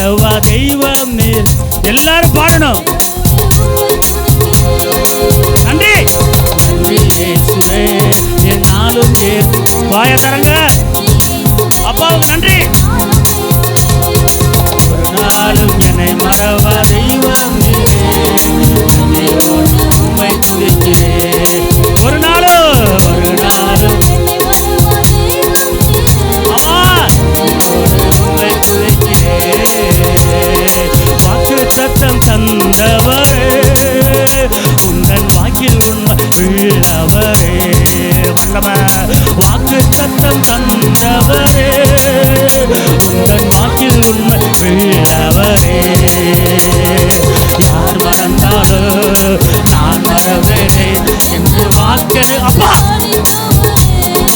மறவா தெய்வம் நீர். எல்லாரும் பாடணும். நன்றி நன்றி இயேசுவே என்னாலும் வாய தரங்க அப்பாவுக்கு நன்றி. ஒரு நாளும் என்னை மறவா தெய்வம் உம்மை துதிக்கிறேன். ஒரு நாளும் அம்மா உம்மை துதிக்கிறேன். வாக்கு தத்தம் தந்தவரே உந்தன் வாக்கில் உண்மை உள்ளவரே. வாக்கு தத்தம் தந்தவரே உந்தன் வாக்கில் உண்மை உள்ளவரே. யார் மறந்தாலும் நான் மறவேனே என்று வாக்கு. அப்பா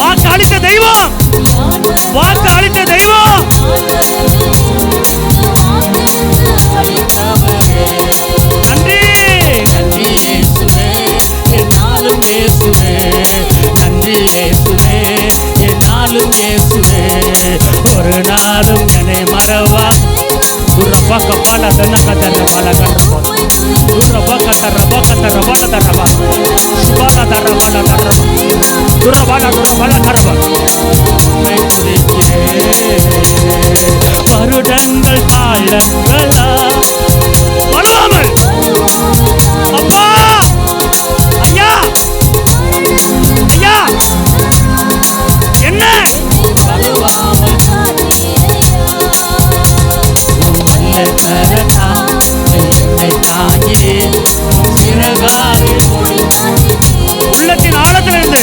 வாக்கு அளித்த தெய்வம், வாக்கு அளித்த தெய்வம். நன்றி நன்றி இயேசுவே என்னாலும் இயேசுவே. நன்றி இயேசுவே என்னாலும் இயேசுவே. ஒரு நாளும் என்னை மறவா. ரப்பா கப்பால தன்ன கதற பல கட்டப்பா. ரப்பா கட்டற ரப்பா கட்டற பல தரப்பா. சுபால தர பல தரப்பா. துரபால பல கரப்பா. வருடங்கள் காலங்களா வலுவாமல் அப்பா ஐயா ஐயா என்ன வலுவாமல் உள்ளத்தின் ஆழத்திலிருந்து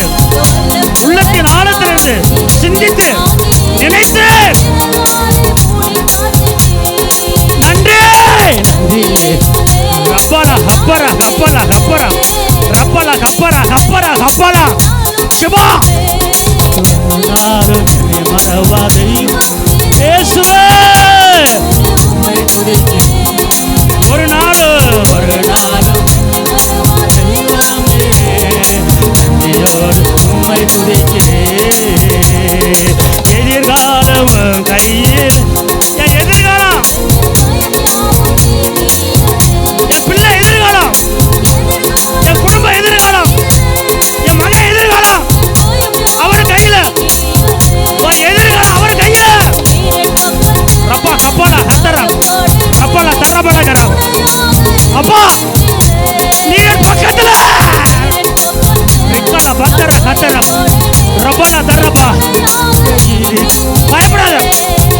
சிந்தித்து நினைத்து நன்றி நன்றி. ரப்பலா ஹப்பரா ஹப்பலா ஹப்பரா ரப்பலா ஹப்பரா ஹப்பரா ஹப்பலா சுபா. நாளும் மறவாதை இயேசுவே உம்மை துதிக்கிறேன். ஒரு நாளும் நன்றியோடு உம்மை துதிக்கிறேன். எதிர்காலம் கையில் என் எதிர்காலம், என் பிள்ளை எதிர்காலம், என் குடும்ப எதிர்காலம், என் மகன் எதிர்காலம் அவர் கையில, எதிர்காலம் அவர் கையில. ரப்பா கப்பாலா ஹத்தரா கப்பாலா தரபலகரா. அப்பா நீர் பக்கத்துல ரிக்கலா பத்தரா கத்தரா ரப்பலா தரபா. பயப்படாத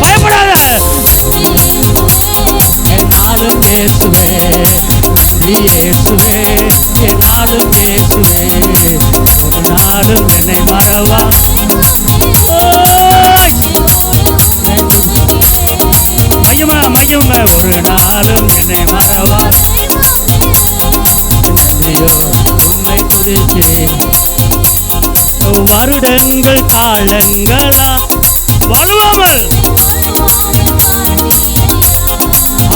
பயப்படாத. என்னாலும் இயேசுவே இயேசுவே என்னாலும் இயேசுவே. ஒரு நாளும் என்னை மறவா. மையமா மையமா ஒரு நாளும் என்னை மறவா. நன்றியோ உம்மை துதிக்கிறேன். வருடங்கள் காலங்களா வலுவாமல்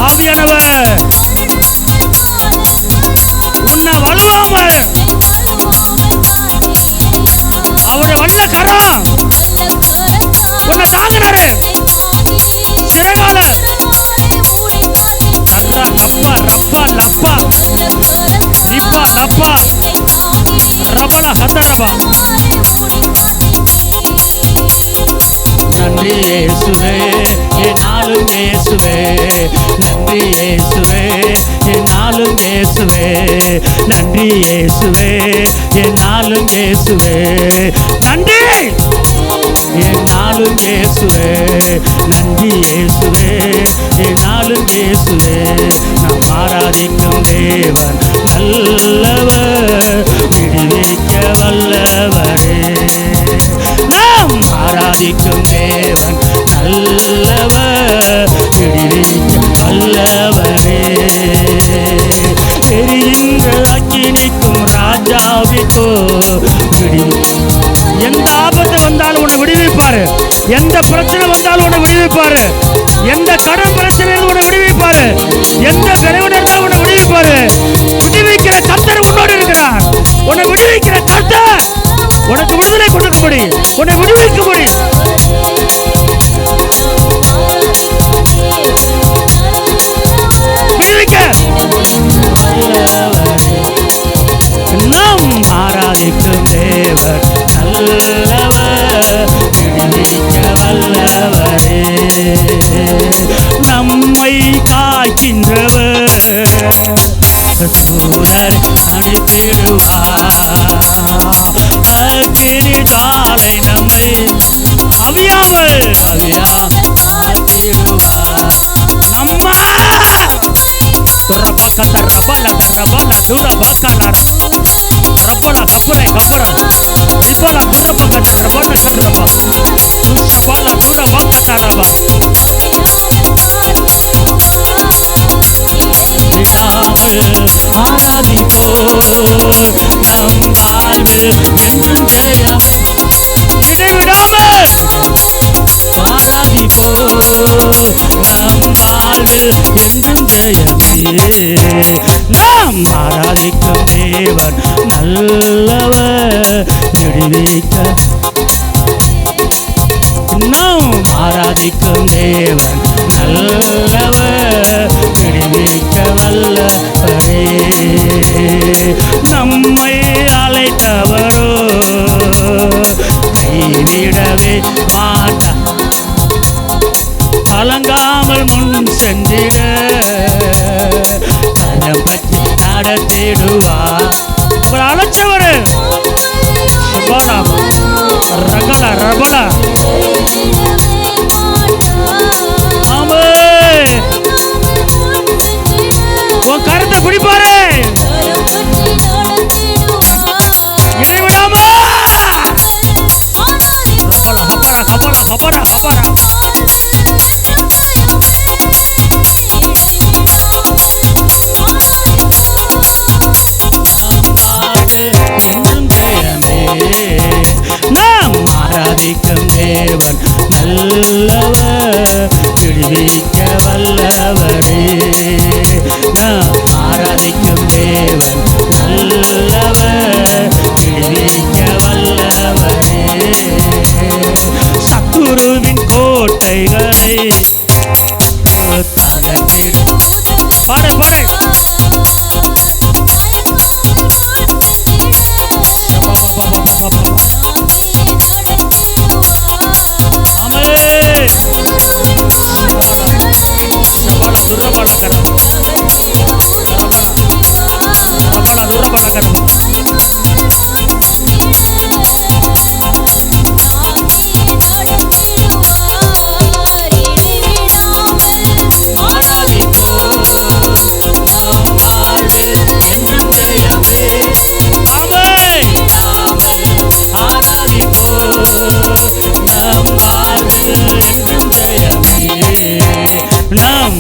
ஆவியானவர் உன்னை வலுவாமல் அவரை வல்ல கரம் உன்னை தாங்கினாரு. சிறகால ரப்பா ரப்பா லப்பா இப்பா லப்பா ரபலா ஹத்தரபா. நன்றி இயேசுவே என்னாலும் இயேசுவே. நன்றி இயேசுவே என்னாலும் இயேசுவே. நன்றி இயேசுவே என்னாலும் இயேசுவே. நன்றி என்னாலும் இயேசுவே. நன்றி இயேசுவே என்னாலும் இயேசுவே. நாம் ஆராதிக்கும் தேவன் நல்லவர், விடுவிக்க வல்லவரே. நாம் ஆராதிக்கும் தேவன் நல்லவர், விடுவிக்க வல்லவரே. எரிகின்ற அக்கினிக்கும் ராஜாவிற்கோ எந்த ஆபத்து வந்தாலும் உன்னை விடுவிப்பாரு. எந்த பிரச்சனை வந்தாலும் உன்னை விடுவிப்பாரு. எந்த கடன் பிரச்சனையில் உன்னை விடுவிப்பாரு. எந்த விரைவுடன் உன்னை விடுவிப்பாரு. விடுவிக்கிற கர்த்தர் உன்னோடு இருக்கிறார். உன்னை விடுவிக்கிற கர்த்தர் உனக்கு விடுதலை கொடுக்க முடியும். உன்னை விடுவிக்க முடியும். செய்கின்றவர் தூதர் அனுப்பிடுவார். அக்கினி ஜுவாலை நம்மை அவியாமல் அவியாத்திடுவார். நம்மா ரபகத ரபல ரபல துரபகல ரபல கப்பரை கப்பர இபல துரபகத ரபல கரபா துஷபல துரபகத ரபா ஆராதிப்போர் நம் வாழ்வில் என்றும் ஜெயமே. இடைவிடாமல் ஆராதிப்போர் நம் வாழ்வில் என்றும் ஜெயமே. நாம் ஆராதிக்கும் தேவன் நல்லவர் விடுவிக்க. நாம் ஆராதிக்கும் தேவன் நல்லவர் விடுவிக்க வல்லவரே. நம்மை அழைத்தவரோ கைவிடவே மாட்டார். கலங்காமல் முன் சென்றிட கரம் பற்றி நடத்திடுவார். அழைச்சவரு ரகல ரபல ஆமே. உன் கருத்தை பிடிப்பாரு இடைவிடாம. கபரா கபரா கபரா கபரா ஆராதிக்கும் தேவன் நல்லவர் விடுவிக்க வல்லவரே. நாம் ஆராதிக்கும் தேவன் நல்லவர் விடுவிக்க வல்லவரே. சத்துருவின் கோட்டைகளை பாரு பாரு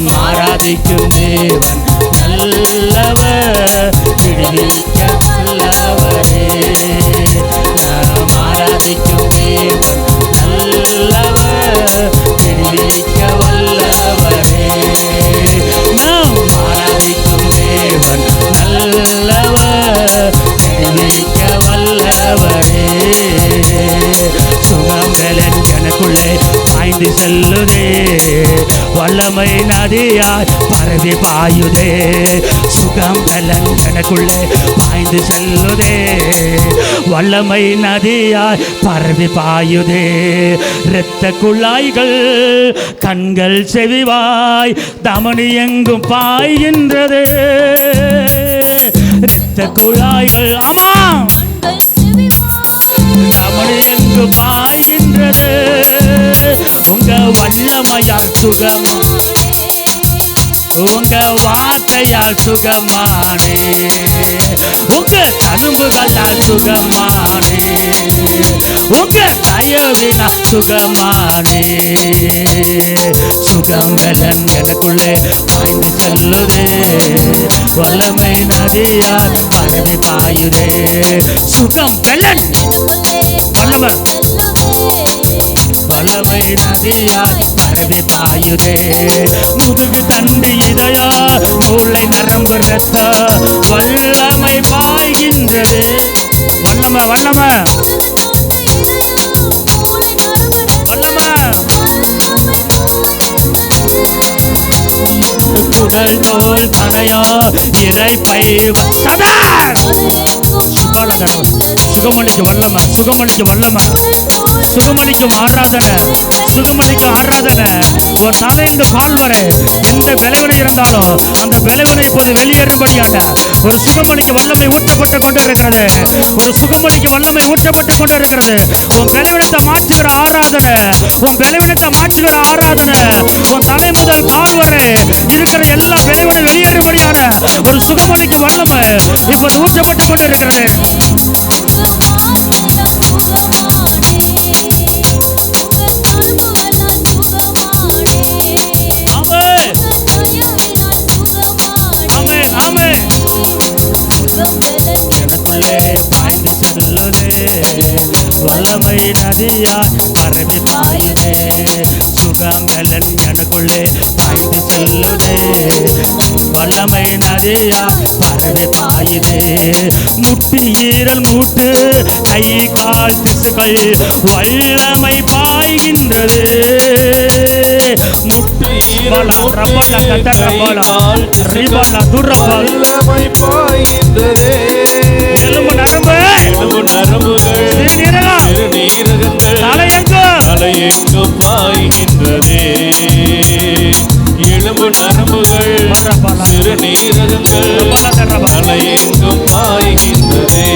ஆராதிக்கும் தேவன் நல்லவர் விடுவிக்க வல்லவரே. நாம் ஆராதிக்கும் தேவன் நல்லவர் விடுவிக்க வல்லவரே. நாம் ஆராதிக்கும் தேவன் நல்லவர் விடுவிக்க வல்லவரே. சுகம்பலன் எனக்குள்ளே பாய்ந்து செல்லுதே. வல்லமை நதியாய் பரவி பாயுதே. சுகம் பலன் எனக்குள்ளே பாய்ந்து செல்லுதே. வல்லமை நதியாய் பரவி பாயுதே. இரத்த குழாய்கள் கண்கள் செவிவாய் தமனி எங்கும் பாய்கின்றது. இரத்த குழாய்கள் ஆமா தமனி எங்கும் பாய்கின்றது. உங்க வல்லமையால் சுகம் உங்க வார்த்தையால் சுகமானே. உங்க தழும்புகளால் சுகமானே. உங்க தயவினால் சுகமானே. சுகம் வெள்ளன் எனக்குள்ளே பாய்ந்து செல்லுதே. வல்லமை நதியால் பரவி பாயுதே. சுகம் வெள்ளன் வல்லமை வல்லமை நதியாய் பரவி பாயுதே. முதுகு தண்டு இதயா மூளை நரம்பு ரத்த வல்லமை பாய்கின்றது. வல்லமை வல்லமை வல்லமை குடல் தோல் கணையோ இறைப்பை சதா சுகமளிக்கு வல்லமை சுகமளிக்கு வல்லமை சுகமளிக்கும் ஆராதனை, சுகமளிக்கும் ஆராதனை. உன் தலையிலிருந்து கால் வரை எந்த பலவீனம் இருந்தாலும் அந்த பலவீனம் இப்போது வெளியேறும்படியாக ஒரு சுகமளிக்க வல்லமை ஊற்றப்பட்டு கொண்டு இருக்கிறது. ஒரு சுகமளிக்க வல்லமை ஊற்றப்பட்டு கொண்டு இருக்கிறது. உன் பலவீனத்தை மாற்றுகிற ஆராதனை, உன் பலவீனத்தை மாற்றுகிற ஆராதனை. உன் தலை முதல் கால் வரை இருக்கிற எல்லா பலவீனம் வெளியேறும்படியான ஒரு சுகமளிக்க வல்லமை இப்போது ஊற்றப்பட்டு கொண்டு இருக்கிறது. வல்லமை நதியாய் பரவி பாயுதே, சுகம்பலன் எனக்குள்ளே பாய்ந்து செல்லுதே. வல்லமை நதியாய் பரவி பாயுதே, முட்டி ஈரல் மூட்டு கை கால் திசுகள் வல்லமை பாய்கின்றது. முட்டி ரபல கட்ட ரபல ரிபல துரபல் வல்லமை பாய்கின்றது. எலும்பு நரம்பு தலையெங்கும் பாய்கின்றதே. எலும்பு நரம்புகள் சிறுநீரகங்கள் தலையெங்கும் பாய்கின்றதே.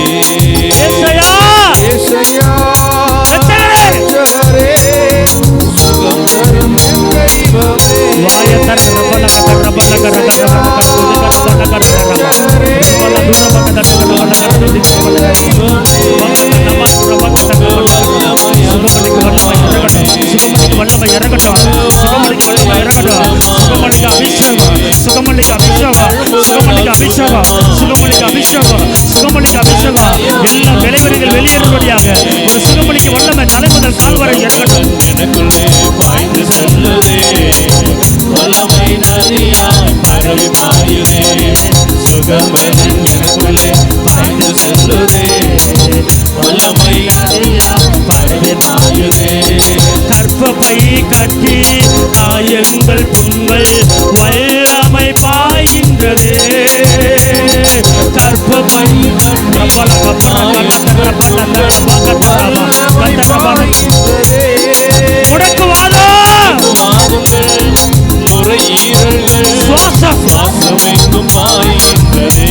சுகம் தரும் தெய்வமே. வல்லமை இறங்கட்டும், சுகமளிக்க வல்லமை இறங்கட்டும், சுகமளிக்க அபிஷேகம், சுகமளிக்க அபிஷேகம், சுகமளிக்க அபிஷேகம், சுகமளிக்க அபிஷேகம், சுகமளிக்க அபிஷேகம். எல்லா விளைவுகள் வெளியேறும்படியாக ஒரு சுகமளிக்க வல்லமை தலை முதல் கால் வரை இறங்கட்டும். எனக்குள்ளே பாய்ந்து செல்லுதே, வல்லமை நதியாய் பரவி பாயுதே, சுகமளிக்க எனக்குள்ளே பாய்ந்து செல்லுதே, வல்லமை நதியாய் பரவி பாயுதே. கற்பப்பை கட்டி காயங்கள் புண்கள் வல்லமை பாய்கின்றதே. கற்பப்பை முடக்குவாதம் நுரையீரல்கள் சுவாசமெங்கும் பாய்கின்றதே.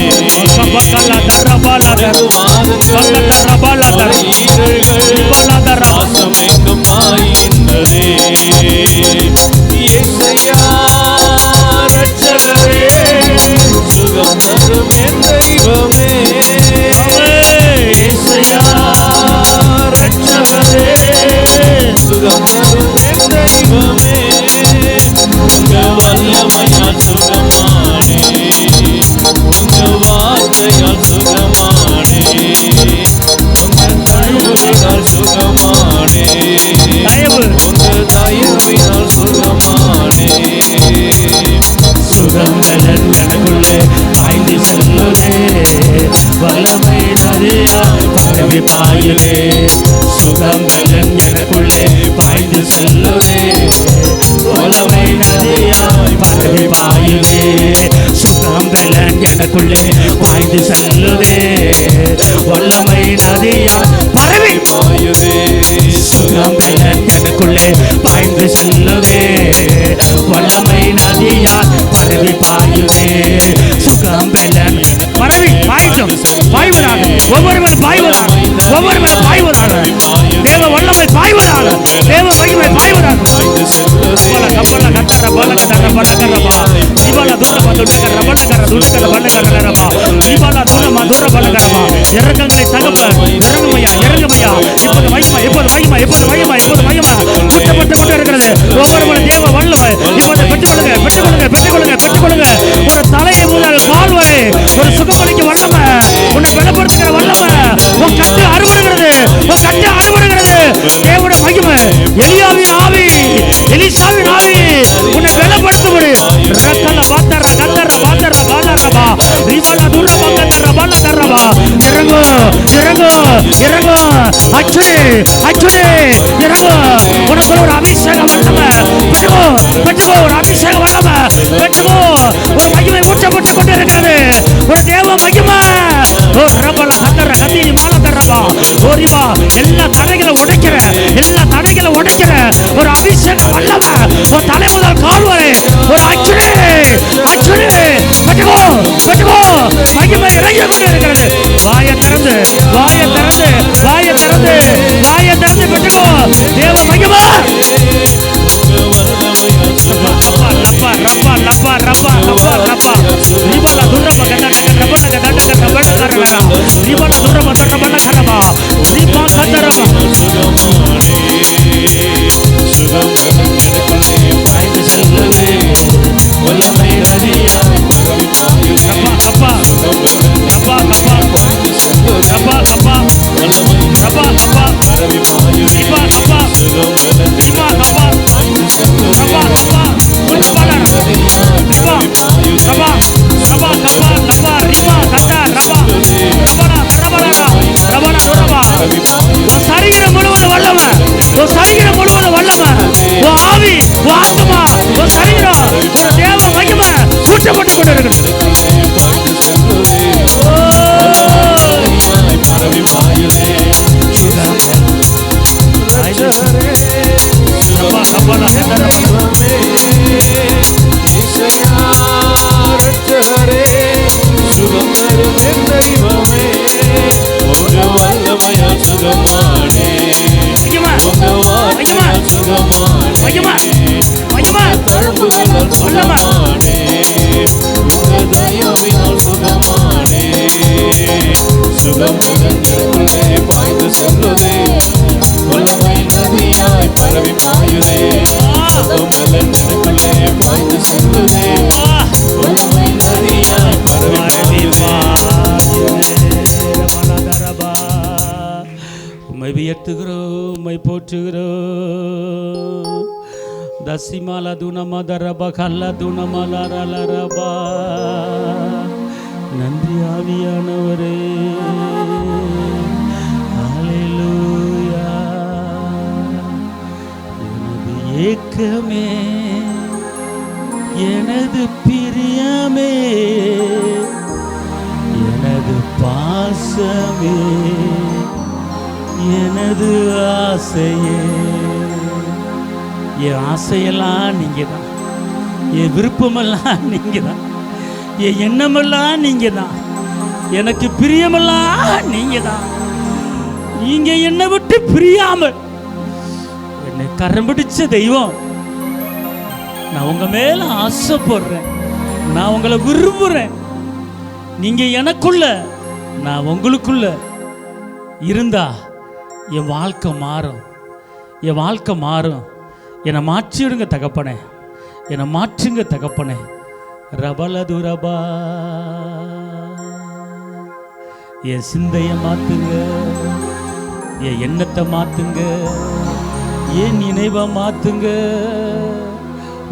சுவாசமெங்கும் பாய்கின்றதே. இயேசையா ரட்சகரே, சுகம் தரும் என் தெய்வமே. இயேசையா ரட்சகரே, சுகம் தரும் என் தெய்வமே. உங்க வல்லமையால் சுகமானே, உங்க வார்த்தையால் சுகமானே, உங்க தயவினால் சுகமானே, உங்க தயவினால் சுகமானே. சுகம்பலன் எனக்குள்ளே பாய்ந்து செல்லுதே, வல்லமை நதியாய் பரவி பாயுதே. சுகம்பலன் எனக்குள்ளே பாய்ந்து செல்லுதே, வல்லமை நதியாய் பரவி பாயுதே. சுகம்பலன் எனக்குள்ளே பாய்ந்து செல்லுதே, வல்லமை நதியாய் பரவி பாயுதே. சுகம்பலன் எனக்குள்ளே பாய்ந்து செல்லுதே, வல்லமை நதியாய் பரவி பாயுதே. சுகம்பலன் பரவி பாய்ந்தும் பாய்வதாக, ஒவ்வொருவர் பாய்வதாக, ஒவ்வொருவர் பாய்வதாக, தேவ வல்லமை பாய்வதாக, தேவ மகிமை பாய்வதாக. கப்பல கட்டற பல கட்டற பல கரபா இவல தூரமா துடக்கற பல கர துடக்கற பல கரபா இவல தூரமா தூர பல கரபா. இறக்கங்களை தகப்ப இறங்குமையா, இறங்குமையா. இப்போது மகிமை, இப்போது மகிமை, இப்போது மகிமை, இப்போது மகிமை கூட்டப்பட்டு கொண்டு இருக்கிறது. ஒவ்வொருவரும் தேவ வல்லமை இப்போது பெற்றுக்கொள்ளுங்க, பெற்றுக்கொள்ளுங்க, பெற்றுக்கொள்ளுங்க, பெற்றுக்கொள்ளுங்க. ஒரு தலையை முதல் கால் வரை ஒரு சுகமளிக்க வல்லமை, உன்னை பலப்படுத்துகிற வல்லமை. உன் கட்டு அறுபடுகிறது, உன் கட்டு அறுபடுகிறது. தேவனுடைய மகிமை, எலியாவின் ஆவி, எலிசாவின் ஆவி உன்னை பலப்படுத்துவது. ரக்கல பாத்தர கத்தர பாத்தர பாலரபா ரிபல துர பக்கத்தர பாலரபா. இறங்கு, இறங்கு, இறங்கு. அச்சுரே, அச்சுரே, இறங்கு. உனக்கு ஒரு அபிஷேக வல்லமை பெற்றுக்கோ, பெற்றுக்கோ. ஒரு அபிஷேக வல்லமை பெற்றுக்கோ. ஒரு மகிமை ஊற்றப்பட்டு கொண்டு இருக்கிறது. ஒரு தேவ மகிமை. ஓ ரபல கத்தர கத்தி மால தரபா ஓரிவா. எல்லா தடைகளை உடைக்கிற, எல்லா வாயை திறந்து வாயை திறந்து வாயை திறந்து பெற்றுக்கோ. தேவ மகிமை. ரப்பா ரப்பா ரப்பா ரப்பா ரப்பா ரப்பா ரப்பா ரிபல துரப கண்டக ரபன கண்டக ரபன கரலரா ரிபல துரப ரபன கரபா ரிபா கண்டரப சுகம் எனக்குள்ளே பாய்ந்து செல்லுதே வல்லமை நதியாய் பரவி பாயுதே. ரப்பா ரப்பா ரப்பா பாய்ந்து செல்லுதே ரப்பா ரப்பா வல்லமை ரப்பா ரப்பா பரவி பாயுதே. ரிபா ரப்பா சுகம் ரிபா ரப்பா பாய்ந்து செல்லுதே ரப்பா ரப்பா ரப்பா ரப்பா ரப்பா ரப்பா ரப்பா ரிபா கண்டா ரப்பா ரப்பா ரப்பா ரப்பா ரப்பா உன் சரீரம் முழுவதும் வல்லமை, உன் சரீரம் முழுவதும் வல்லமை, உன் ஆவி, உன் ஆத்மா, உன் சரீரம், உன் தேவ மகிமை ஊற்றப்பட்டு கொண்டிருக்கிறது. தசிமாலா துனமதரபா கல்ல துனமலரலரபா. நன்றி ஆவியானவரே. ஹல்லேலூயா. எனது ஏக்கமே எனது பிரியமே எனது பாசமே எனது ஆசையே. என் ஆசையெல்லாம் நீங்க தான், என் விருப்பமெல்லாம் நீங்க தான், என் எண்ணமெல்லாம் நீங்க தான், எனக்கு பிரியமெல்லாம் நீங்க தான். நீங்க என்னை விட்டு பிரியாமல் என்னை கரம் பிடிச்ச தெய்வம். நான் உங்க மேல ஆசைப்படுறேன், நான் உங்களை விரும்புறேன். நீங்க எனக்குள்ள நான் உங்களுக்குள்ள இருந்தா என் வாழ்க்கை மாறும், என் வாழ்க்கை மாறும். என்னை மாற்றிவிடுங்க தகப்பனே, என்னை மாற்றுங்க தகப்பனே. ரபலதுரபா. என் சிந்தையை மாத்துங்க, என் எண்ணத்தை மாத்துங்க, என் நினைவை மாத்துங்க.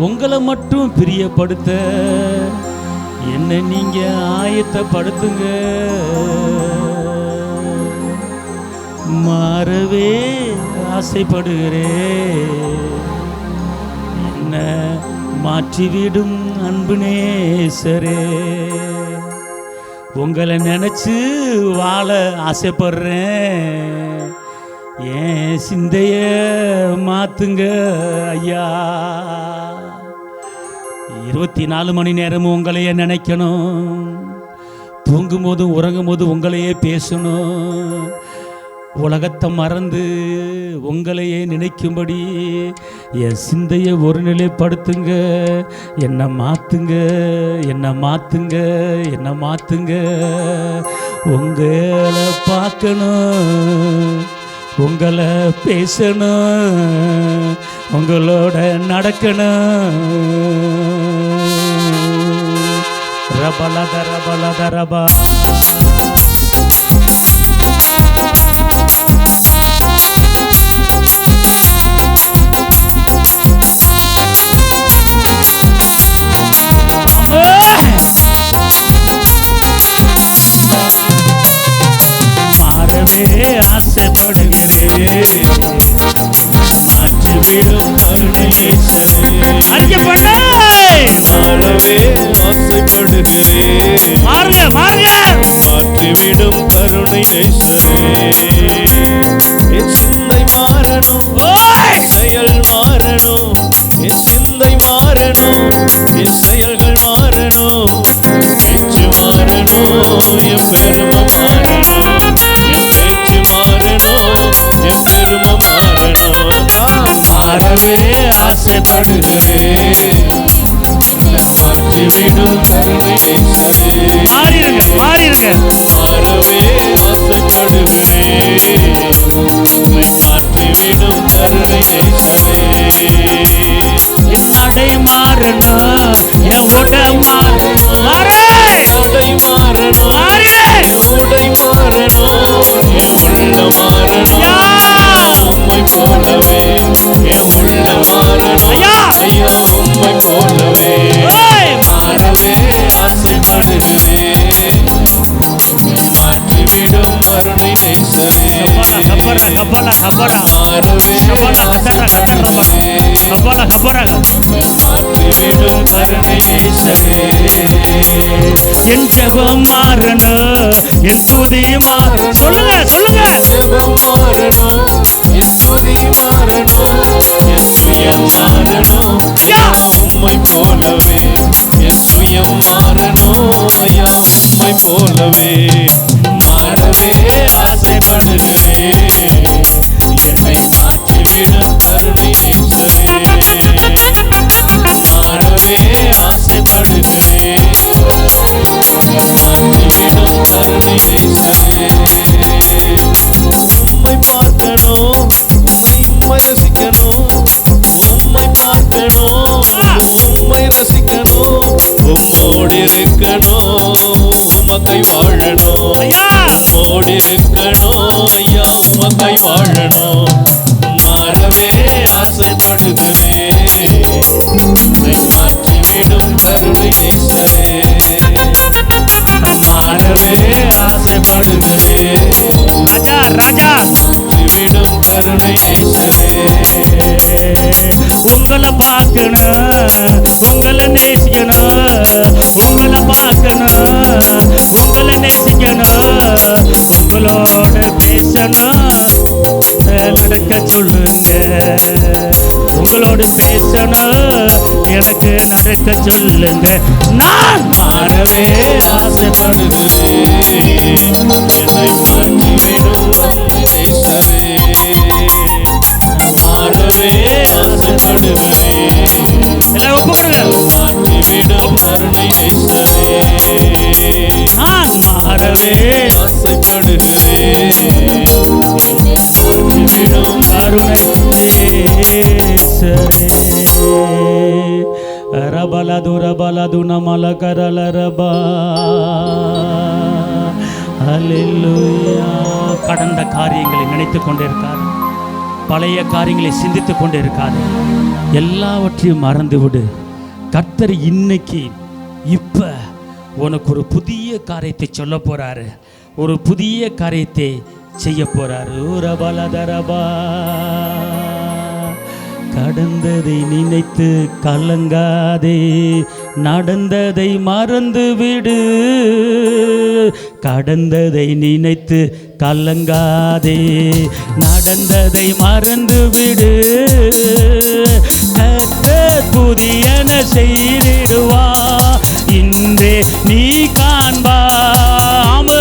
உங்களை மட்டும் பிரியப்படுத்த என்னை நீங்க ஆயத்தப்படுத்துங்க. மாறவே ஆசைப்படுகிறேன், என்ன மாற்றிவிடும் அன்பு நேசரே. உங்களை நினைச்சு வாழ ஆசைப்படுறேன், என் சிந்தைய மாத்துங்க ஐயா. 24 மணி நேரமும் உங்களையே நினைக்கணும், தூங்கும் போதும் உறங்கும் போதும் உங்களையே பேசணும். உலகத்தை மறந்து உங்களையே நினைக்கும்படி என் சிந்தையை ஒரு நிலைப்படுத்துங்க. என்னை மாற்றுங்க, என்னை மாற்றுங்க, என்னை மாற்றுங்க. உங்களை பார்க்கணும், உங்களை பேசணும், உங்களோட நடக்கணும். ரபலத ரபலத ரபா. மாறவே ஆசைப்படுகிறேன், மாற்றிவிடும் கருணேசரே. மாறவே ஆசைப்படுகிறேன், மாறுங்க மாறுங்க, மாற்றிவிடும் கருணை நேசரே. என் சிந்தை மாறணும், செயல் மாறணும், என் சிந்தை மாறணும், என் செயல்கள் மாறணும், பேச்சு மாறணும், என் பெருமை மாறணும், என் மாறவே ஆசைப்படுகிறேன். மாற்றிவிடும் கருணை நேசரே. மாறிடுங்க மாறிடுங்க. மாறவே ஆசைப்படுகிறேன். மாற்றிவிடும் கருணை நேசரே. என் நடை மாறணும், என் உடை மாறணும். நடை மாறணும், என் உடை மாறணும், என் உள்ளம் மாறணும். உம்மை போலவே என் உள்ளம் மாறணும். ஐயா உம்மை போலவே மாறவே ஆசைப்படுகிறேன். மாற்றிவிடும் கருணை நேசரே. கப்பரா கப்பரா கப்பரா மாறவே கப்பரா கப்பரா மாற்றிவிடும் கருணை நேசரே. என் ஜெபம் மாறணும், என் துதி மாறணும். சொல்லுங்க சொல்லுங்க. ஜெபம் மாறணும், என் துதி மாறணும், என் சுயம் மாறணும். ஐயா உம்மை போலவே என் சுயம் மாறணும். ஐயா உம்மை போலவே மாறவே ஆசைப்படுகிறேன். என்னை மாற்றிவிடும் கருணை நேசரே. மாறவே ஆசைப்படுகிறேன். மாற்றிவிடும் கருணை நேசரே. உம்மை பார்க்கணும், உம்மை ரசிக்கணும். உம்மை பார்க்கணும், உம்மை ரசிக்கணும். உம்மோடு இருக்கணும், உமக்கை வாழணும். உம்மோடு இருக்கணும், ஐயா உமக்கை வாழணும். மாறவே ஆசைப்படுகிறேன். மாற்றிவிடும் கருணை நேசரே. மாறவே ஆசைப்படுகிறேன். ராஜா ராஜா மாற்றிவிடும் கருணை நேசரே. உங்களை பார்க்கணும், உங்களை நேசிக்கணும். உங்களை பார்க்கணும், உங்களை நேசிக்கணும். உங்களோட பேசணும், நடக்க சொல்லுங்க. உங்களோட பேசணும், எனக்கு நடக்க சொல்லுங்க. நான் மாறவே ஆசைப்படுகிறேன். என்னை மாற்றிவிடும் நேசரே. மாறவே ஆசைப்படுகிறேன். எல்லாம் ஒப்புக்கொடுங்க. மாற்றிவிடும் கருணை நேசரே. நான் மாறவே ஆசைப்படுகிறேன். மாற்றிவிடும் கருணை நேசரே. ரபலது ரபலது நமல கரல ரபா. ஹல்லேலூயா. கடந்த காரியங்களை நினைத்துக் கொண்டிருக்காது, பழைய காரியங்களை சிந்தித்துக் கொண்டிருக்காது. எல்லாவற்றையும் மறந்து விடு. கர்த்தர் இன்னைக்கு இப்ப உனக்கு ஒரு புதிய காரியத்தை சொல்ல போறாரு. ஒரு புதிய காரியத்தை செய்ய போறாரு. ரபலதரபா. கடந்ததை நினைத்து கலங்காதே, நடந்ததை மறந்து விடு. கடந்ததை நினைத்து கலங்காதே, நடந்ததை மறந்து விடு. கர்த்தர் புதியன செய்திடுவா, இன்றே நீ காண்பாம்.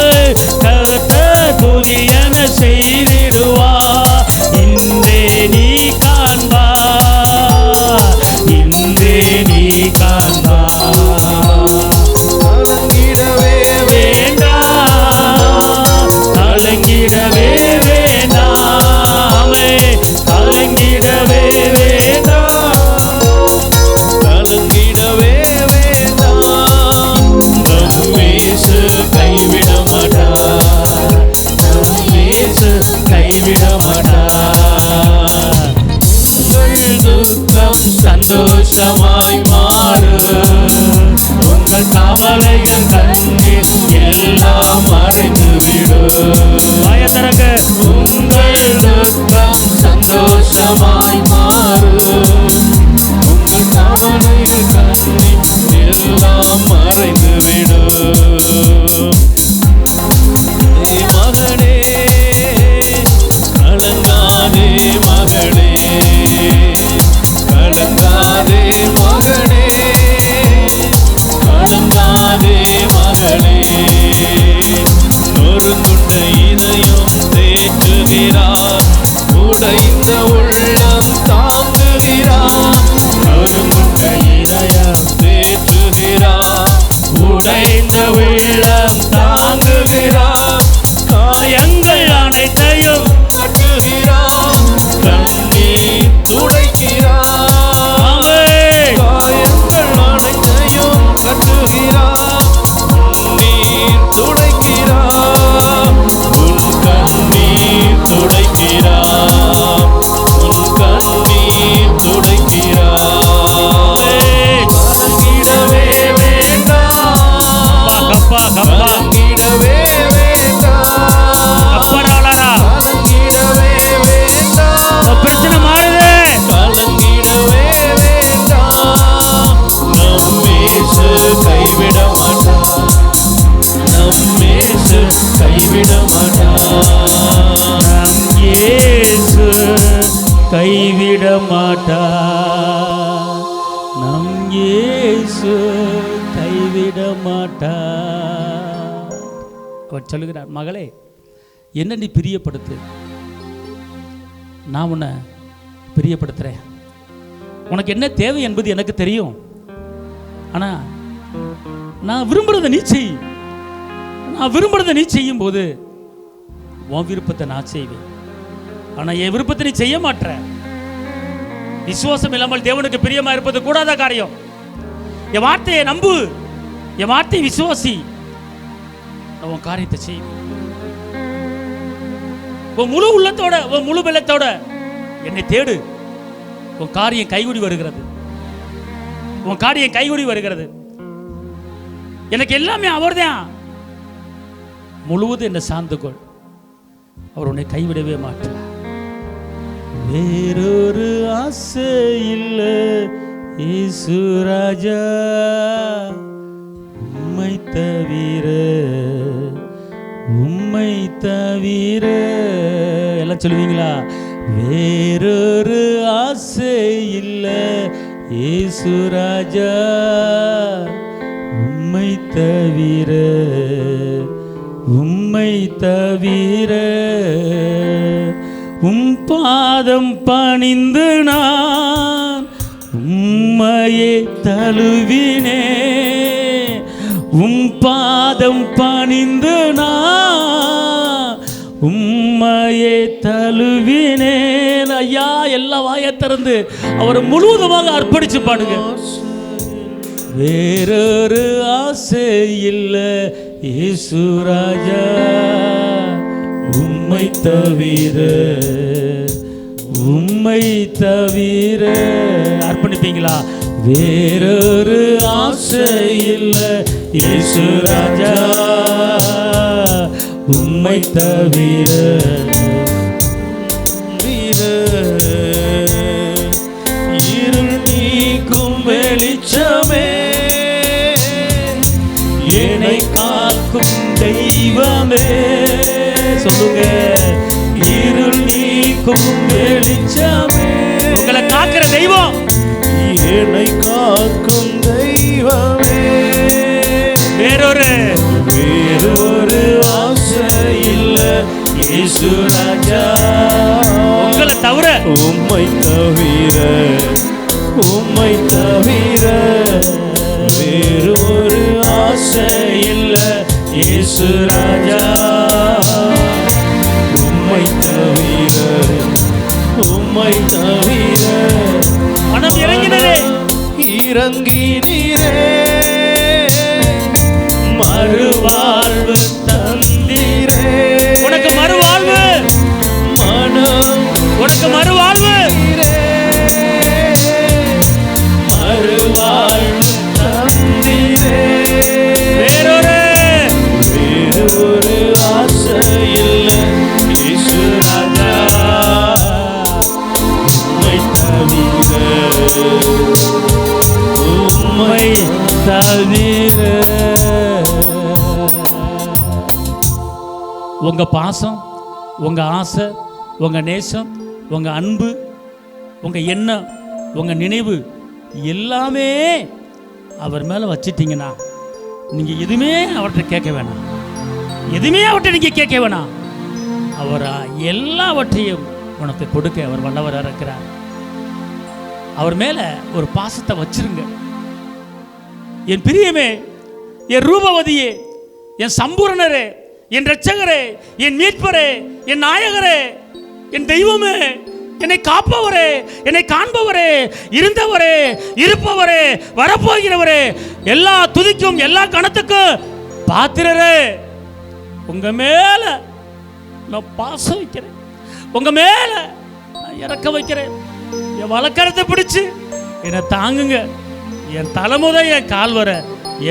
கர்த்தர் புதியன செய்திடுவா, இன்றே நீ காண்பா. இன்றே நீ காண்பா. கலங்கிடவே வேண்டாம், கலங்கிடவே வேண்டாமே. கலங்கிடவே வேண்டாம், கலங்கிடவே வேண்டாம். நம் இயேசு கைவிட மாட்டார். நம் இயேசு கைவிட மாட்டார். உங்கள் துக்கம் சந்தோஷமாய் மாறும். உங்கள் கவலைகள் கண்ணீர் எல்லாம் மறைந்துவிடும். வாயத்திறக்க. உங்கள் துக்கம் சந்தோஷமாய் மாறும். உங்கள் கவலைகள் கண்ணீர் எல்லாம் மறைந்துவிடும். மகனே கலங்காதே, மகனே கலங்காதே, மகனே கலங்காதே, மகளே. நொறுங்குண்ட இதயம் தேற்றுகிறார், உடைந்த உள்ளம் தாங்கு இந்த வெள்ளம் தாங்குகிறார், காயங்கள் அனைத்தையும் கட்டுகிறார், கண்ணீர் துடைக்கிறார். ஆமென். காயங்கள் அனைத்தையும் கட்டுகிறார், கண்ணீர் துடைக்கிறார், உன் கண்ணீர் துடைக்கிறார், உன் கண்ணீர் துடைக்கிறார். கலங்கிடவே வேண்டாம், கப்பா கப்பா கலங்கிடவே வேண்டாம், கப்படாளரா கலங்கிடவே வேண்டாம், பிரச்சனை மாறுது. கலங்கிடவே வேண்டாம். நம் இயேசு கைவிட மாட்டார், நம் இயேசு கைவிட மாட்டார். நம் இயேசு கைவிட மாட்டார், நம் இயேசு கைவிட மாட்டார். அவர் சொல்லுகிறார், மகளே என்ன நீ பிரியப்படுத்து, நான் உன்னை பிரியப்படுத்துறேன். உனக்கு என்ன தேவை என்பது எனக்கு தெரியும். ஆனா நான் விரும்புறதை நீ செய். நான் விரும்புறதை நீ செய்யும் போது உன் விருப்பத்தை நான் செய்வேன். ஆனா என் விருப்பத்தை நீ செய்ய மாட்ட. விசுவாசம் இல்லாமல் தேவனுக்கு பிரியமா இருப்பது கூடாத காரியம். என் வார்த்தையை நம்பு, என் வார்த்தையை விசுவாசி, நான் உன் காரியத்தை செய்வேன். உன் முழு உள்ளத்தோட, உன் முழு பலத்தோட என்னை தேடு. உன் காரியம் கைகூடி வருகிறது, உன் காரியம் கைகூடி வருகிறது. எனக்கு எல்லாமே அவர்தான். முழுவதும் என்னை சார்ந்துகொள், அவர் உன்னை கைவிடவே மாட்டார். வேறொரு ஆசை இல்லை இயேசு ராஜா, உம்மை தவிர, உம்மை தவிர. எல்லாம் சொல்லுவீங்களா? வேறொரு ஆசை இல்லை இயேசு ராஜா, உம்மை தவிர, உம்மை தவிர. உம் பாதம் பணிந்து நான் உம்மையே தழுவினே, உம் பாதம் பணிந்து நான் உம்மையே தழுவினேன். ஐயா, எல்லா வாயை திறந்து அவரை முழுவதுமாக அர்ப்பணிச்சு பாடுங்க. வேறொரு ஆசை இல்லை இயேசு ராஜா, உம்மை தவிர, உம்மை தவிர. அர்ப்பணிப்பீங்களா? வேறொரு ஆசை இல்லை இயேசு ராஜா, உம்மை தவிர. இருள் நீக்கும் வெளிச்சமே, என்னை காக்கும் தெய்வமே. சொல்லுங்க, இருள் நீக்கும் வெளிச்சமே, உங்களை காக்கிற தெய்வம், என்னை காக்கும் தெய்வமே. வேறொரு ஆசை இல்லை இயேசு ராஜா, உங்களை தவிர, உம்மை தவிர, உம்மை தவிர. வேறு ஒரு ஆசை இல்லை இயேசு ராஜா, உம்மை தவிர, உம்மை தவிர. மனம் இறங்கினதே, இறங்கினீரே, மறுவாழ்வு தந்தீரே. உனக்கு மறுவாழ்வு, மனம் உனக்கு மறுவாழ்வு, மறுவாழ்வு தந்தீரே. வேறொரு ஆசை இல்லை இயேசு ராஜா, உம்மை தவிர, உம்மை தவிர. உங்க பாசம், உங்க ஆசை, உங்க நேசம், உங்க அன்பு, உங்க எண்ணம், உங்க நினைவு எல்லாமே அவர் மேல வச்சிட்டீங்கன்னா நீங்க எதுவுமே அவர்கிட்ட கேட்க வேணாம், எதுவுமே அவர்கிட்ட நீங்க கேட்க வேணாம். அவர் எல்லாவற்றையும் உனக்கு கொடுக்க அவர் வல்லவராக இருக்கிறார். அவர் மேல ஒரு பாசத்தை வச்சிருங்க. என் பிரியமே, என் ரூபவதியே, என் சம்பூரணரே, என் இரட்சகரே, என் மீட்பரே, என் நாயகரே, என் தெய்வமே, என்னை காப்பவரே, என்னை காண்பவரே, இருந்தவரே, இருப்பவரே, வரப்போகிறவரே, எல்லா துதிக்கும் எல்லா கணத்துக்கும் பாத்திரரே, உங்க மேல நான் பாசம் வைக்கிறேன், உங்க மேல நான் இறக்க வைக்கிறேன். என் வழக்கரத்தை பிடிச்சு என்னை தாங்குங்க. என் தலைமுத என் கால் வர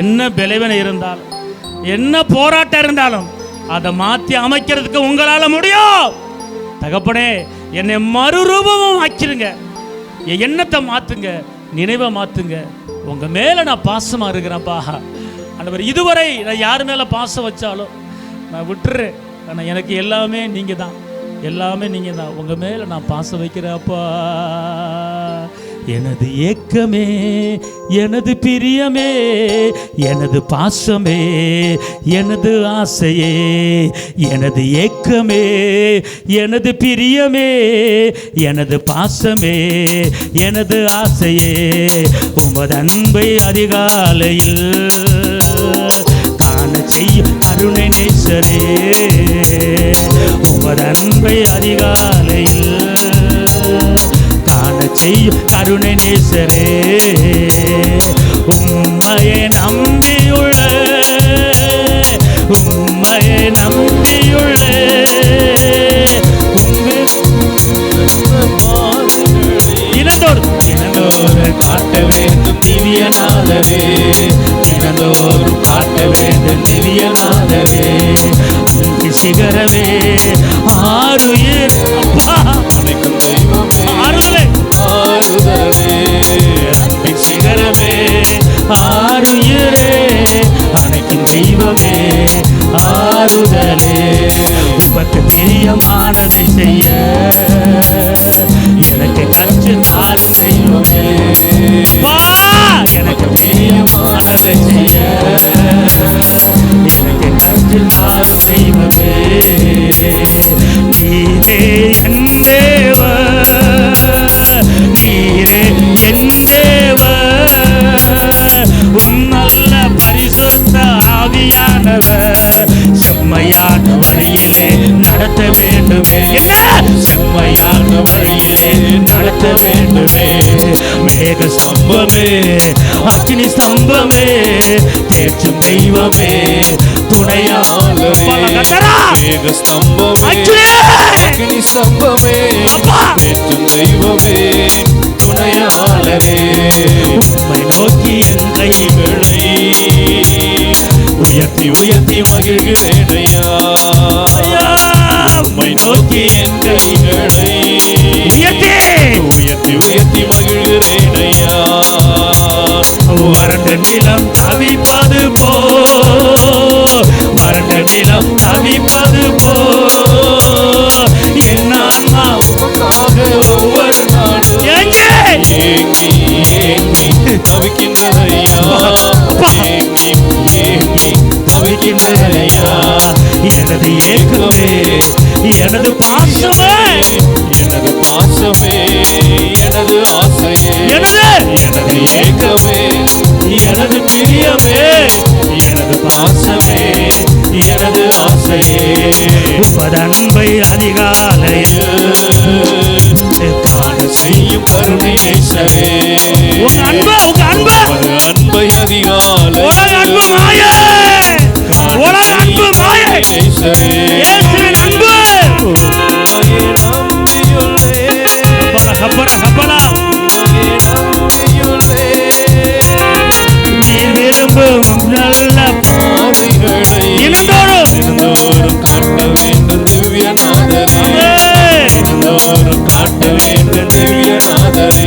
என்ன விளைவனை இருந்தாலும், என்ன போராட்டம் இருந்தாலும் அதை மாற்றி அமைக்கிறதுக்கு உங்களால முடியும். தகப்பனே, என்னை மறுரூபமும் ஆக்கிருங்க. என் எண்ணத்தை மாத்துங்க, நினைவை மாத்துங்க. உங்க மேல நான் பாசமா இருக்கிறேன்ப்பா. ஆண்டவர், இதுவரை நான் யார் மேல பாசம் வச்சாலும் நான் விட்டுறேன். ஆனால் எனக்கு எல்லாமே நீங்க தான், எல்லாமே நீங்க தான். உங்க மேல நான் பாசம் வைக்கிறேன்ப்பா. எனது ஏக்கமே, எனது பிரியமே, எனது பாசமே, எனது ஆசையே, எனது ஏக்கமே, எனது பிரியமே, எனது பாசமே, எனது ஆசையே, உமது அன்பை அதிகாலையில் காண செய்யும் அருணை நேசரே, உமது அன்பை அதிகாலையில் காண செய்யும் கருணை நேசரே, உம்மையை நம்பியுள்ள, உம்மையை நம்பியுள்ள, தினந்தோறும் காட்ட வேண்டும் திவ்யநாதரே, தினந்தோறும் காட்ட வேண்டும் திவ்யநாதரே, சிகரவே ஆருயிர் அனைக்கும் தெய்வமே, ஆறுதலே ஆறுதலே, அன்பின் சிகரமே ஆருயிரே, அனைக்கும் தெய்வமே ஆறுதலே, உமக்கு பிரியமானதை செய்ய எனக்கு கற்று தாரும் தெய்வமே, எனக்கு பிரியமானதை செய்ய எனக்கு கற்று தாரும் தெய்வமே, நீரே என் தேவன், நீரே என் தேவன், உம் நல்ல பரிசுத்த ஆவியானவர் செம்மையான வழியிலே நடத்த வேண்டுமே, செம்மையான வழியிலே நடத்த வேண்டுமே, மேக ஸ்தம்பமே, அக்கினி ஸ்தம்பமே, தேற்றும் தெய்வமே, துணையாளரே, மேக ஸ்தம்பமே, அக்கினி ஸ்தம்பமே, தேற்றும் தெய்வமே, துணையாளரே, உம்மை நோக்கி என் கைகளை உயர்த்தி உயர்த்தி மகிழ்கிறேன் ஐயா, உம்மை நோக்கி என் கைகளை உயர்த்தி உயர்த்தி உயர்த்தி மகிழ்கிறேன் ஐயா, வறண்ட நிலம் தவிப்பது போ, வறண்ட நிலம் தவிப்பது போ, என் ஆன்மா ஒவ்வொரு நாளும் ஏங்கி ஏங்கி தவிக்கின்ற ஐயா, ஏங்கி ஏங்கி தவிக்கின்ற ஐயா, எனது ஏக்கமே, எனது பாசமே, எனது பாசமே, எனது ஆசையே, எனது ஏக்கமே, எனது பிரியமே, எனது பாசமே, எனது ஆசையே, உமது அன்பை அதிகாலையில் காண செய்யும் கருணை நேசரே, உங்க அன்பு, உங்க அன்பு, உங்க அன்பை அதிகாலை, உலக அன்பு மாயே, உலக அன்பு மாயே நேசரே, இயேசுவின் அன்பு, உம்மையே நம்பியுள்ளே, கப்பர கப்பலா, உம்மையே நம்பியுள்ளே, நீர் விரும்பும் நல்ல பாதைகளை தினந்தோறும் காட்ட வேண்டும் திவ்யநாதரே, தினந்தோறும் காட்ட வேண்டும் திவ்யநாதரே,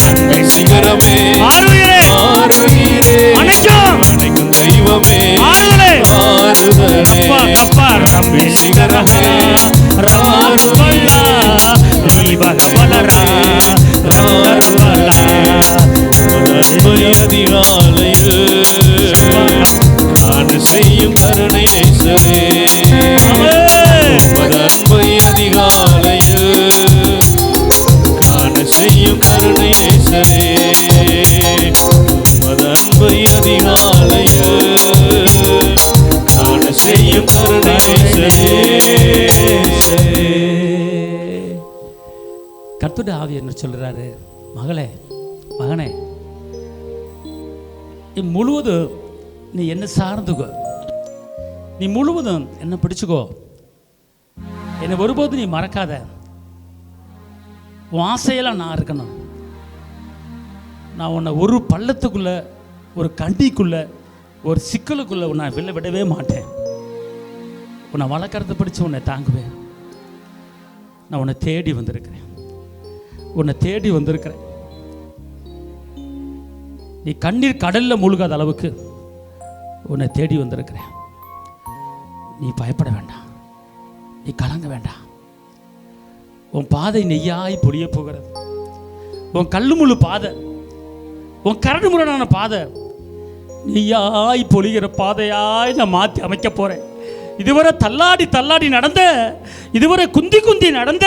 அன்பின் சிகரமே ஆருயிரே, ஆருயிரே, அனைக்கும் தெய்வமே ஆறுதலே, ஆறுதலே, கப்பா ரம்பி சிகரமே ரமாருபல்லா, தீபகபலரா ரமருபல்லா, அன்பை அதிகாலையில் காண செய்யும் கருணை நேசரே, உமது அன்பை அதிகாலையில் காண செய்யும் கருணை நேசரே, உமது அன்பை அதிகாலையில் கர்த்தருடைய ஆவி என்ன சொல்கிறாரு, மகளே மகனே, நீ முழுவதும் நீ என்ன சார்ந்துக்கோ, நீ முழுவதும் என்ன பிடிச்சுக்கோ, என்னை ஒருபோது நீ மறக்காத. உன் ஆசையெல்லாம் நான் இருக்கணும். நான் உன்னை ஒரு பள்ளத்துக்குள்ள, ஒரு கண்டிக்குள்ள, ஒரு சிக்கலுக்குள்ள உன்னை விடவே மாட்டேன். உன்னை வளர்க்கறத பிடிச்சி உன்னை தாங்குவேன். நான் உன்னை தேடி வந்திருக்கிறேன், உன்னை தேடி வந்திருக்கிறேன். நீ கண்ணீர் கடல்ல மூழ்காத அளவுக்கு உன்னை தேடி வந்திருக்கிறேன். நீ பயப்பட வேண்டாம், நீ கலங்க வேண்டாம். உன் பாதை நெய்யாய் பொழிய போகிறது. உன் கல்லுமுள்ளு பாதை, உன் கரடு முரடான பாதை நெய்யாய் பொழிகிற பாதையாய் நான் மாற்றி அமைக்க போறேன். இதுவரை தள்ளாடி தள்ளாடி நடந்த, இதுவரை குந்தி குந்தி நடந்த,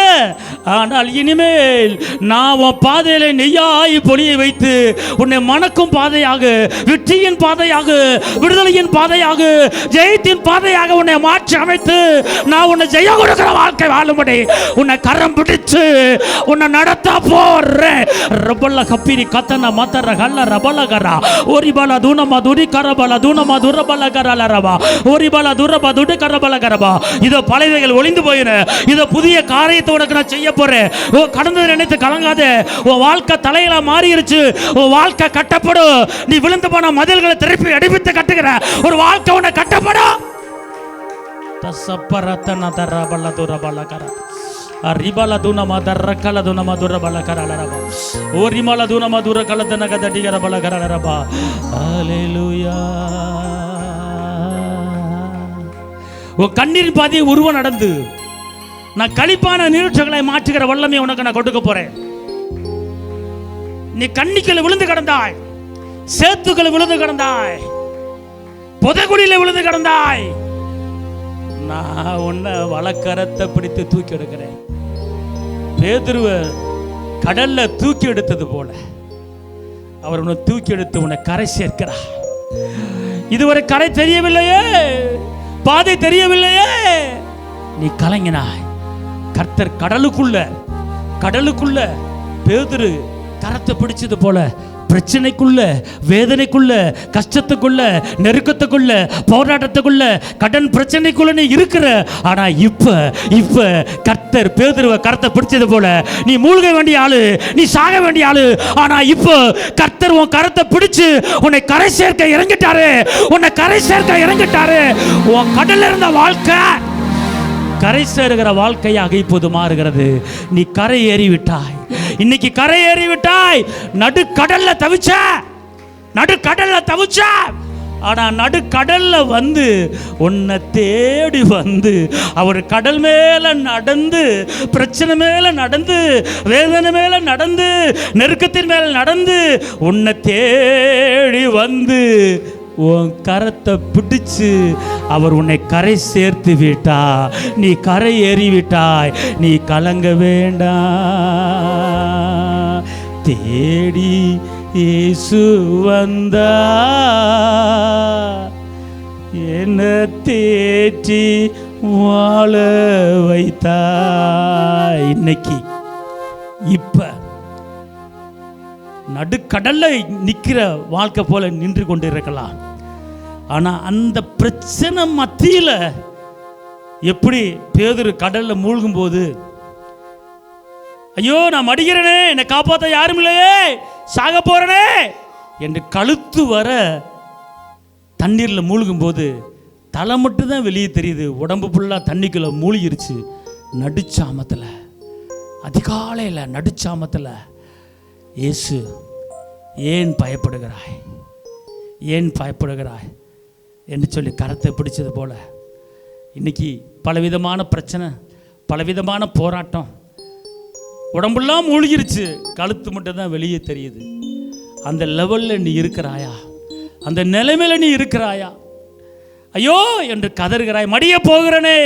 ஆனால் இனிமேல் நான் உன் பாதையில நெய்யாய் பொழியை வைத்து உன்னை மணக்கும் பாதையாக, வெற்றியின் பாதையாக, விடுதலையின் பாதையாக, ஜெயத்தின் பாதையாக உன்னை மாற்றி அமைத்து நான் உன்னை ஜெய கொடுக்கிற வாழ்க்கை வாழும்படி உன்னை கரம் பிடிச்சு உன்னை நடத்த போறேன். ரபல்ல கப்பிரி கத்தன மத்தர கல்ல ரபலகரா ஓரிபல தூணமா துரி கரபல தூணமா துரபல கரலரவா ஓரிபல துரப துடி கரபலகரபா. இதோ பழையவைகள் ஒளிந்து போயின, இதோ புதிய காரியத்தை உனக்கு நான் செய்ய போறேன். ஓ, கடந்ததை நினைத்து கலங்காத. உன் வாழ்க்கை தலையில மாறிடுச்சு, உன் வாழ்க்கை கட்டப்படும். நீ விழுந்து போன மதில்களை திருப்பி அடிப்பித்து கட்டுகிற ஒரு வாழ்க்கை உன்னை கட்டப்படும். தசப்பரத்தன தரபல துரபலகர அரிபல துனமா தரக்கல துனமா துரபலகரலரபா ஓரிமல துனமா துரக்கல தனக தடிகரபலகரலரபா. ஹல்லேலூயா. உன் கண்ணீரின் பாதையை உருவம் நடந்து நான் களிப்பான நீரூற்றுகளை மாற்றுகிற வல்லமை உனக்கு நான் கொடுக்க போறேன். நீ கண்ணிக்குள்ள விழுந்து கிடந்தாய், சேத்துக்களை விழுந்து கிடந்தாய், புதைகுழியில விழுந்து கிடந்தாய். நான் உன்னை வலக்கரத்தை பிடித்து தூக்கி எடுக்கிறேன். பேதுருவை கடல்ல தூக்கி எடுத்தது போல அவர் உன்னை தூக்கி எடுத்து உன்னை கரை சேர்க்கிறார். இதுவரை கரை தெரியவில்லையே, பாதை தெரியவில்லையே, நீ கலங்கினாய். கர்த்தர் கடலுக்குள்ள பேதுரு கரத்தை பிடிச்சது போல பிரச்சனைக்குள்ள, வேதனைக்குள்ள, கஷ்டத்துக்குள்ள, நெருக்கத்துக்குள்ள, போராட்டத்துக்குள்ள, கடன் பிரச்சனைக்குள்ள நீ இருக்கிற. ஆனா இப்ப கர்த்தர் பேதுருவை கரத்தை பிடிச்சது போல நீ மூழ்க வேண்டிய ஆளு, நீ சாக வேண்டிய ஆளு. ஆனா இப்போ கர்த்தர் உன் கரத்தை பிடிச்சு உன்னை கரை சேர்க்க இறங்கிட்டாரு, உன்னை கரை சேர்க்க இறங்கிட்டாரு. உன் கடல்ல இருந்த வாழ்க்கை கரை சேருகிற வாழ்க்கையாக இப்போது மாறுகிறது. நீ கரை ஏறி விட்டாய், இன்னைக்கு கரை ஏறி விட்டாய். நடுக்கடல்ல தவிச்ச, ஆனா நடுக்கடல்ல வந்து உன்னை தேடி வந்து அவர் கடல் மேல நடந்து, பிரச்சனை மேல நடந்து, வேதனை மேல நடந்து, நெருக்கத்தின் மேல நடந்து உன்னை தேடி வந்து உன் கரத்தை பிடிச்சு அவர் உன்னை கரை சேர்த்து விட்டா. நீ கரை ஏறி விட்டாய், நீ கலங்க வேண்டாம். தேடி இயேசு வந்தா என்ன தேற்றி வாழ வைத்தா. இன்னைக்கு இப்ப நடுக்கடல்ல நிக்கிற வாழ்க்கை போல நின்று கொண்டு இருக்கலாம். ஆனா அந்த பிரச்சனை மத்தியில எப்படி பேதுரு கடல்ல மூழ்கும் போது, ஐயோ நான் மடிகிறேனே, என்னை காப்பாற்ற யாரும் இல்லையே, சாக போறனே என்று கழுத்து வர தண்ணீர்ல மூழ்கும் போது தலை மட்டும் தான் வெளியே தெரியுது, உடம்பு ஃபுல்லா தண்ணிக்குள்ள மூழ்கிருச்சு. நடுச்சாமத்துல, அதிகாலையில நடுச்சாமத்துல இயேசு ஏன் பயப்படுகிறாய் என்று சொல்லி கரத்தை பிடிச்சது போல இன்னைக்கு பலவிதமான பிரச்சனை, பலவிதமான போராட்டம், உடம்புலாம் மூழ்கிருச்சு, கழுத்து மட்டும் தான் வெளியே தெரியுது. அந்த லெவல்ல நீ இருக்கிறாயா? அந்த நிலைமையில நீ இருக்கிறாயா? ஐயோ என்று கதறுகிறாய். மடிய போகிறனே,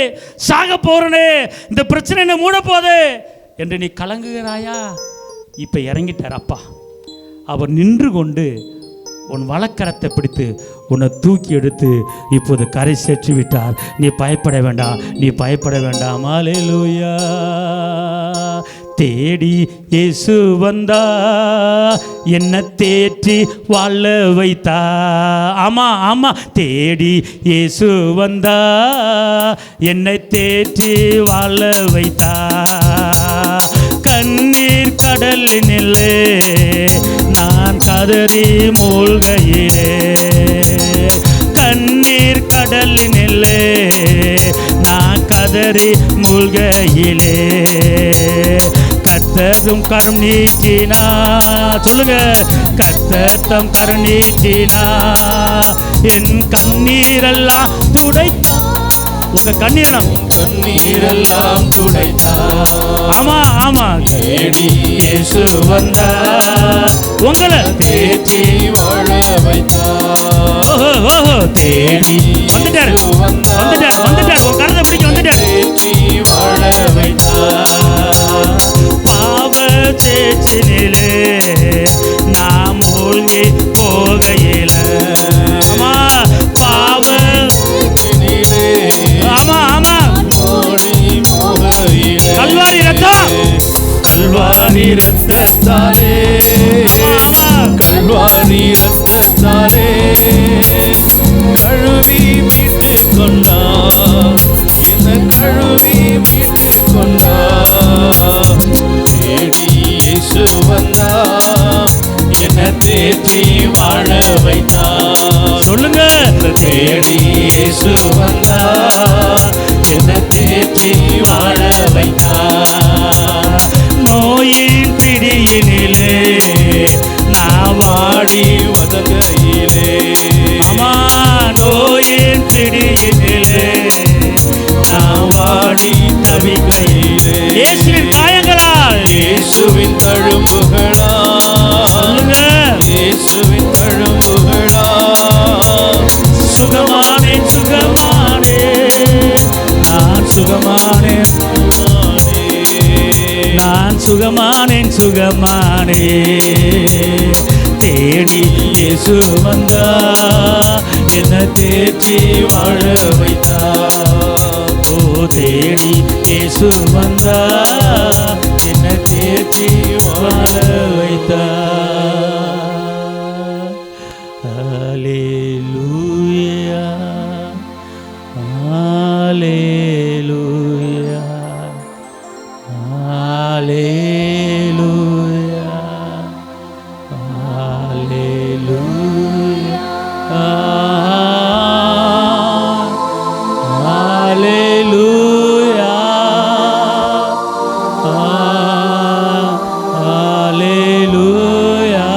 சாக போறனே, இந்த பிரச்சனை என்ன மூட போதே என்று நீ கலங்குகிறாயா? இப்ப இறங்கிட்டார் அப்பா. அவர் நின்று கொண்டு உன் வலக்கரத்தை பிடித்து உன்னை தூக்கி எடுத்து இப்போது கரை சேர்த்து விட்டார். நீ பயப்பட வேண்டாம், நீ பயப்பட வேண்டாம். அல்லேலூயா. தேடி இயேசு வந்தா என்ன தேற்றி வாழ வைத்தா. ஆமா ஆமா, தேடி இயேசு வந்தா என்னை தேற்றி வாழ வைத்தா. கண்ணீர் கடலினிலே நான் கதறி மூழ்கையிலே, கண்ணீர் கடலினிலே நான் கதறி மூழ்கையிலே, கர்த்தரும் கரம் நீட்டினா. சொல்லுங்க, கர்த்தர் கரம் நீட்டினா என் கண்ணீரெல்லாம் துடைத்தா. உங்க கண்ணீரெல்லாம் துடைத்தா. ஆமா ஆமா, தேடி இயேசு வந்தா உங்களை தேற்றி வாழ வைத்தா. ஓஹோ, தேடி வந்துட்டாரு வந்துட்டாரு வந்துட்டாரு, உன் கருத்தை பிடிக்க வந்துட்டாரு. தேற்றி வாழ வைத்தா. பாவ சேச்சினிலே நான் மூழ்கி போகையில, ஆமா பாவ, ஆமா ஆமா, கல்வாரி ரத்தம், கல்வாரி ரத்தத்தாலே, கல்வாரி ரத்தத்தாலே கழுவி மீட்டு கொண்டா, என்ன கழுவி மீட்டு கொண்டா. தேடி இயேசு வந்தா என்ன தேற்றி வாழ வைத்தா. சொல்லுங்க, தேடி இயேசு வந்தா என்ன தேற்றி வாழ வைத்தா. நோயின் பிடியினிலே நான் வாடி உதகையிலே, ஆமா நோயின் பிடியினிலே நான் வாடி தவிகையிலே, இயேசுவின் காயங்களால், இயேசுவின் தழும்புகளால், சொல்லுங்க இயேசுவின் தழும்புகளால் சுகமானே சுகமானே, நான் சுகமானே நான் சுகமானேன் சுகமானே. தேடி இயேசு வந்தா என்ன தேற்றி வாழ வைத்தா. ஓ தேடி இயேசு வந்தா என்ன தேற்றி வாழ வைத்தா. ஹல்லேலூயா ஹல்லேலூயா ஹல்லேலூயா ஹல்லேலூயா ஹல்லேலூயா ஹல்லேலூயா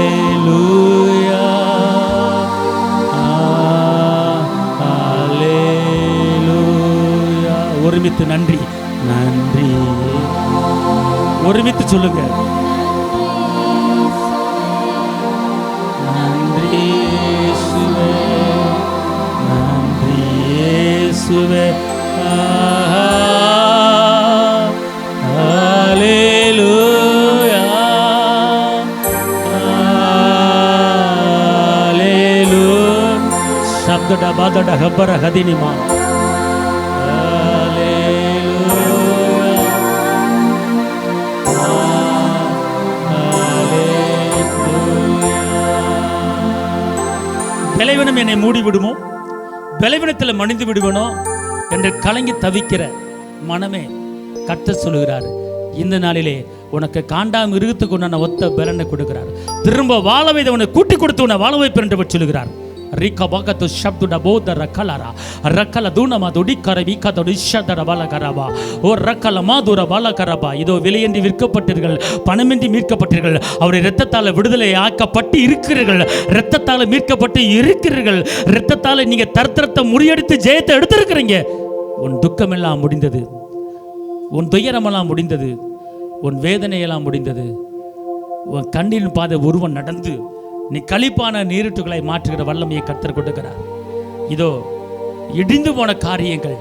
ஹல்லேலூயா ஹல்லேலூயா. ஒருமித்து நன்றி நன்றி, ஒருமித்து சொல்லுங்க, நன்றி இயேசுவே நன்றி இயேசுவே. ஹல்லேலூயா ஹல்லேலூயா. சப்தட பாதட ஹப்பர ஹதினிமா. பலவீனம் என்னை மூடி விடுமோ, பலவீனத்தில் மணிந்து விடுவனோ என்று கலங்கி தவிக்கிற மனமே, கர்த்தர் சொல்லுகிறார் இந்த நாளிலே உனக்கு காண்டாம் மிருகத்துக்கு உன்னை ஒத்த பலனை கொடுக்கிறார். திரும்ப வாழ வைத்து உன்னை கூட்டி கொடுத்து உன்னை வாழ வைப்பேன் என்று சொல்லுகிறார். ரிக்க பகத்து ஷப்துட போத ரக்கலரா ரக்கல தூணமா துடிக்கர வீக்கத நிஷதர பலகரபா ஓ ரக்கல மாதுர பலகரபா. இதோ விலையின்றி விற்கப்பட்டீர்கள், பணமின்றி மீட்கப்பட்டீர்கள், அவருடைய இரத்தத்தால் விடுதலை ஆக்கப்பட்டு இருக்கிறீர்கள், இரத்தத்தால் மீட்கப்பட்டு இருக்கிறீர்கள், இரத்தத்தால் நீங்க தர்த்தரத்தை முறியடித்து ஜெயத்தை எடுத்திருக்கிறீங்க. உன் துக்கமெல்லாம் முடிந்தது, உன் துயரமெல்லாம் முடிந்தது, உன் வேதனையெல்லாம் முடிந்தது. உன் கண்ணின் பாதை ஒருவன் நடந்து நீ களிப்பான நீருட்டுகளை மாற்றுகிற வல்லமையை கர்த்தர் கொடுக்கிறார். இதோ இடிந்து போன காரியங்கள்,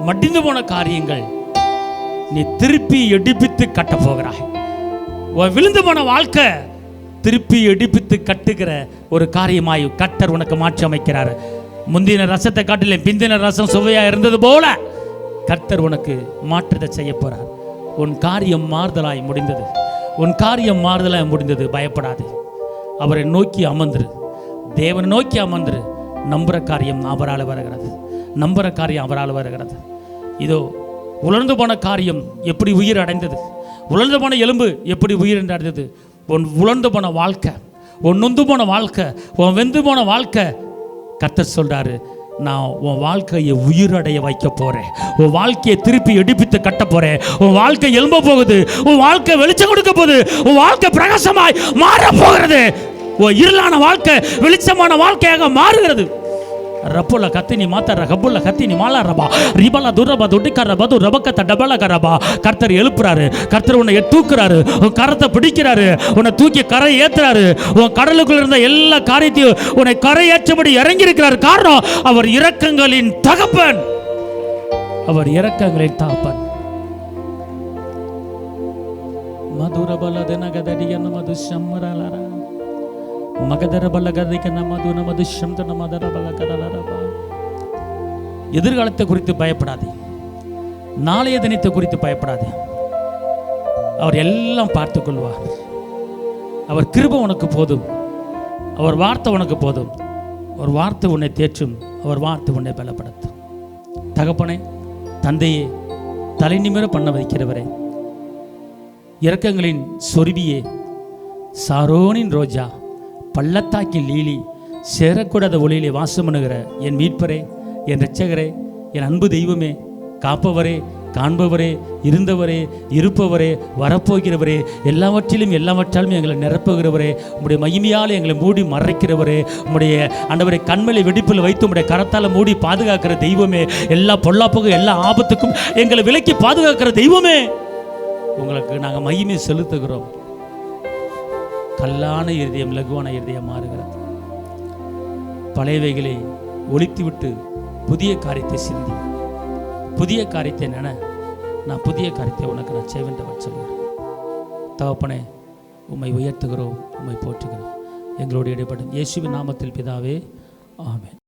மடிந்து போன காரியங்கள் நீ திருப்பி எடுப்பித்து கட்ட போகிறாய். விழுந்து போன வாழ்க்கை திருப்பி எடுப்பித்து கட்டுகிற ஒரு காரியமாய் கர்த்தர் உனக்கு மாற்றி அமைக்கிறார். முந்தின ரசத்தை காட்டிலும் பிந்தின ரசம் சுவையா இருந்தது போல கர்த்தர் உனக்கு மாற்றத்தை செய்ய போறார். உன் காரியம் மாறுதலாய் முடிந்தது. உன் காரியம் மாறுதலாய் முடிந்தது. பயப்படாது. அவரை நோக்கி அமர்ந்துரு. தேவனை நோக்கி அமர்ந்துரு. நம்புற காரியம் அவரால் வருகிறது. நம்புற காரியம் அவரால் வருகிறது. இதோ உலர்ந்து போன காரியம் எப்படி உயிர் அடைந்தது, உலர்ந்து போன எலும்பு எப்படி உயிர் அடைந்தது. உன் உலர்ந்து போன வாழ்க்கை, உன் நொந்து போன வாழ்க்கை, உன் வெந்து போன வாழ்க்கை, கர்த்தர் சொல்றாரு, நான் உன் வாழ்க்கையை உயிரடைய வைக்க போறேன். உன் வாழ்க்கையை திருப்பி எடுப்பித்து கட்ட போறேன். உன் வாழ்க்கை எழும்ப போகுது. உன் வாழ்க்கை வெளிச்சம் கொடுக்க போகுது. உன் வாழ்க்கை பிரகாசமாய் மாற போகிறது. உன் இருளான வாழ்க்கை வெளிச்சமான வாழ்க்கையாக மாறுகிறது. ரப்புல கத்தினி மாத்தற கப்புல கத்தினி மாலா ரபா ரிபல துரபா துட்டிக்கற பது ரபக்கத்த டபல கரபா. கர்த்தர் எழுப்புறாரு. கர்த்தர் உன்னை தூக்குறாரு. உன் கரத்தை பிடிக்கிறாரு. உன்னை தூக்கி கரை ஏத்துறாரு. உன் கடலுக்குள்ள இருந்த எல்லா காரியத்தையும் உன்னை கரை ஏற்றபடி இறங்கி இருக்கிறார். காரணம், அவர் இரக்கங்களின் தகப்பன். அவர் இரக்கங்களின் தகப்பன். மதுரபல தினகதடியன மது சம்மரலரா எதிர்காலத்தை குறித்து பயப்படாதே. நாளைய தினத்தை குறித்து பயப்படாதே. அவர் எல்லாம் பார்த்துக் கொள்வார். அவர் கிருபை உனக்கு போதும். அவர் வார்த்தை உனக்கு போதும். ஒரு வார்த்தை உன்னை தேற்றும். அவர் வார்த்தை உன்னை பலப்படுத்தும். தகப்பனே, தந்தையே, தலை நிமிர பண்ண வைக்கிறவரே, இரக்கங்களின் சொருபியே, சாரோனின் ரோஜா, பள்ளத்தாக்கில் லீலி, சேரக்கூடாத ஒளியிலே வாசம் பண்ணுகிற என் மீட்பரே, என் இரட்சகரே, என் அன்பு தெய்வமே, காப்பவரே, காண்பவரே, இருந்தவரே, இருப்பவரே, வரப்போகிறவரே, எல்லாவற்றாலும் எங்களை நிரப்புகிறவரே, உம்முடைய மகிமையால் எங்களை மூடி மறைக்கிறவரே, உம்முடைய ஆண்டவரை கண்மலை வெடிப்பில் வைத்து உம்முடைய கரத்தால் மூடி பாதுகாக்கிற தெய்வமே, எல்லா பொல்லாப்புக்கும் எல்லா ஆபத்துக்கும் எங்களை விலக்கி பாதுகாக்கிற தெய்வமே, உங்களுக்கு நாங்கள் மகிமை செலுத்துகிறோம். கல்லான இருதயம் லகுவான இருதயம் மாறுகிறது. பழையவைகளை ஒழித்துவிட்டு புதிய காரியத்தை சிந்தி, புதிய காரியத்தை நான் புதிய காரியத்தை உனக்கு நான் செய்வேன் சொல்கிறேன். தகப்பனே, உம்மை உயர்த்துகிறோம், உம்மை போற்றுகிறோம். எங்களோடு இடைப்படும் இயேசுவின் நாமத்தில் பிதாவே, ஆமென்.